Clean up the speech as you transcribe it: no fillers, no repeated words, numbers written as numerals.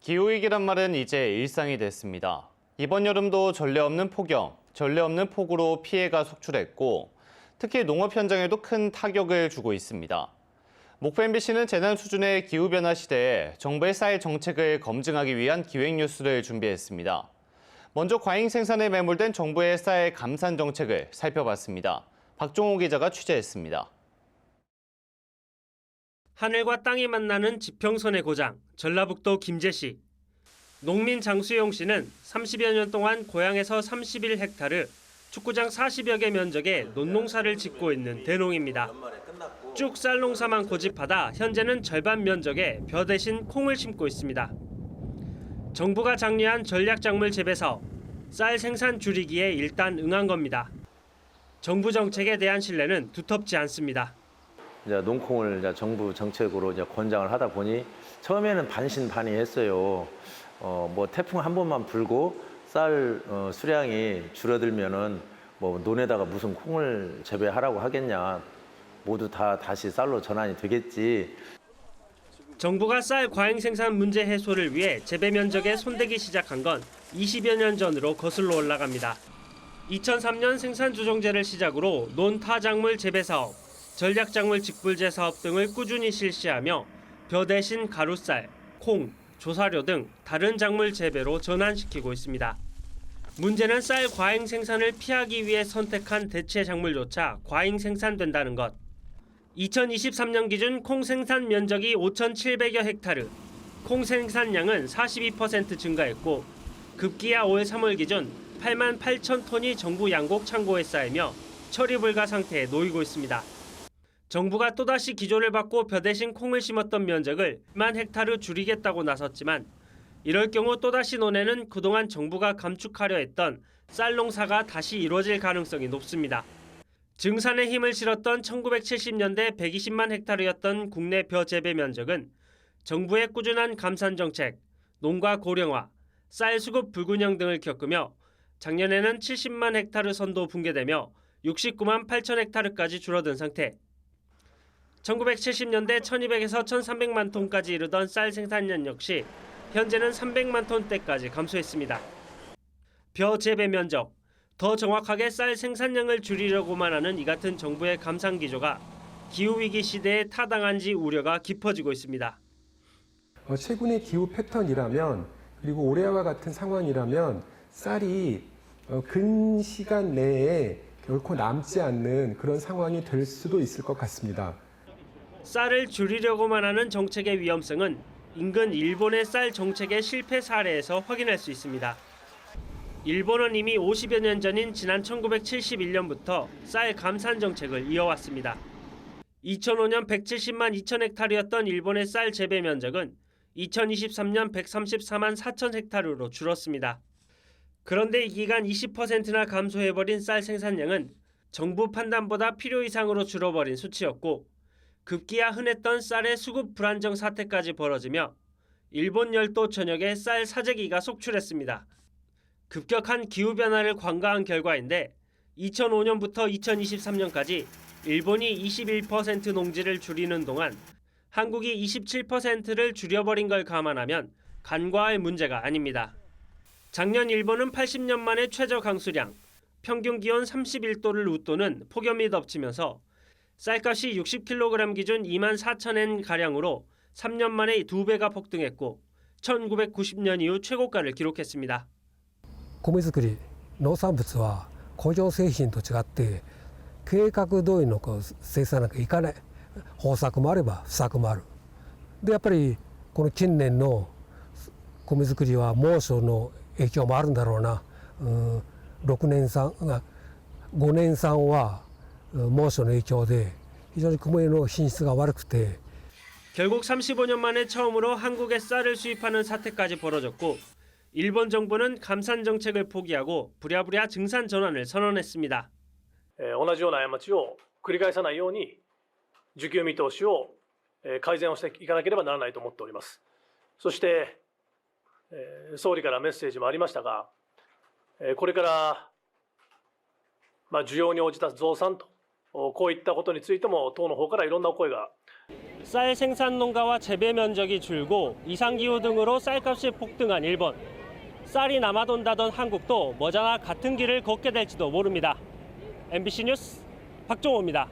기후위기란 말은 이제 일상이 됐습니다. 이번 여름도 전례 없는 폭염, 전례 없는 폭우로 피해가 속출했고 특히 농업 현장에도 큰 타격을 주고 있습니다. 목포 MBC는 재난 수준의 기후변화 시대에 정부의 쌀 정책을 검증하기 위한 기획 뉴스를 준비했습니다. 먼저 과잉 생산에 매몰된 정부의 쌀 감산 정책을 살펴봤습니다. 박종호 기자가 취재했습니다. 하늘과 땅이 만나는 지평선의 고장, 전라북도 김제시. 농민 장수용 씨는 30여 년 동안 고향에서 31헥타르, 축구장 40여 개 면적의 논농사를 짓고 있는 대농입니다. 쭉 쌀 농사만 고집하다 현재는 절반 면적에 벼 대신 콩을 심고 있습니다. 정부가 장려한 전략작물 재배 사업, 쌀 생산 줄이기에 일단 응한 겁니다. 정부 정책에 대한 신뢰는 두텁지 않습니다. 이제 농콩을 이제 정부 정책으로 이제 권장을 하다 보니 처음에는 반신반의했어요. 뭐 태풍 한 번만 불고 쌀 수량이 줄어들면은 뭐 논에다가 무슨 콩을 재배하라고 하겠냐. 모두 다 다시 쌀로 전환이 되겠지. 정부가 쌀 과잉 생산 문제 해소를 위해 재배 면적에 손대기 시작한 건 20여 년 전으로 거슬러 올라갑니다. 2003년 생산조정제를 시작으로 논타작물 재배 사업, 전략작물 직불제 사업 등을 꾸준히 실시하며 벼 대신 가루쌀, 콩, 조사료 등 다른 작물 재배로 전환시키고 있습니다. 문제는 쌀 과잉 생산을 피하기 위해 선택한 대체 작물조차 과잉 생산된다는 것. 2023년 기준 콩 생산 면적이 5,700여 헥타르, 콩 생산량은 42% 증가했고 급기야 올 3월 기준 8만 8천 톤이 정부 양곡 창고에 쌓이며 처리 불가 상태에 놓이고 있습니다. 정부가 또다시 기조를 바꿔 벼 대신 콩을 심었던 면적을 1만 헥타르 줄이겠다고 나섰지만 이럴 경우 또다시 논에는 그동안 정부가 감축하려 했던 쌀 농사가 다시 이루어질 가능성이 높습니다. 증산에 힘을 실었던 1970년대 120만 헥타르였던 국내 벼 재배 면적은 정부의 꾸준한 감산 정책, 농가 고령화, 쌀 수급 불균형 등을 겪으며 작년에는 70만 헥타르 선도 붕괴되며 69만 8천 헥타르까지 줄어든 상태. 1970년대 1200에서 1300만 톤까지 이르던 쌀 생산량 역시 현재는 300만 톤대까지 감소했습니다. 벼 재배 면적, 더 정확하게 쌀 생산량을 줄이려고만 하는 이 같은 정부의 감산 기조가 기후위기 시대에 타당한지 우려가 깊어지고 있습니다. 최근의 기후 패턴이라면 그리고 올해와 같은 상황이라면 쌀이 근시간 내에 결코 남지 않는 그런 상황이 될 수도 있을 것 같습니다. 쌀을 줄이려고만 하는 정책의 위험성은 인근 일본의 쌀 정책의 실패 사례에서 확인할 수 있습니다. 일본은 이미 50여 년 전인 지난 1971년부터 쌀 감산 정책을 이어왔습니다. 2005년 170만 2천 헥타르였던 일본의 쌀 재배 면적은 2023년 134만 4천 헥타르로 줄었습니다. 그런데 이 기간 20%나 감소해버린 쌀 생산량은 정부 판단보다 필요 이상으로 줄어버린 수치였고 급기야 흔했던 쌀의 수급 불안정 사태까지 벌어지며 일본 열도 전역에 쌀 사재기가 속출했습니다. 급격한 기후변화를 관가한 결과인데 2005년부터 2023년까지 일본이 21% 농지를 줄이는 동안 한국이 27%를 줄여버린 걸 감안하면 간과할 문제가 아닙니다. 작년 일본은 80년 만에 최저 강수량, 평균 기온 31도를 웃도는 폭염이 덮치면서 쌀값이 60kg 기준 2만 4천 엔 가량으로 3년 만에 2배가 폭등했고 1990년 이후 최고가를 기록했습니다. 米作り、農産物は工場製品と違って計画通りの生産なんかいかない。豊作もあれば不作もある。でやっぱりこの近年の米作りは猛暑の影響もあるんだろうな。6年産が5年産は猛暑の影響で非常に米の品質が悪くて 결국 35년 만에 처음으로 한국에 쌀을 수입하는 사태까지 벌어졌고 일본 정부는 감산 정책을 포기하고 부랴부랴 증산 전환을 선언했습니다. 同じような過ちを繰り返さないように需給見通しを改善をしていかなければならないと思っております。そして総理からメッセージもありましたが、これから需要に応じた増産とこういったことについても党の方からいろんなお声が쌀 생산 농가와 재배 면적이 줄고 이상기후 등으로 쌀값이 폭등한 일본. 쌀이 남아돈다던 한국도 머지않아 같은 길을 걷게 될지도 모릅니다. MBC 뉴스 박종호입니다.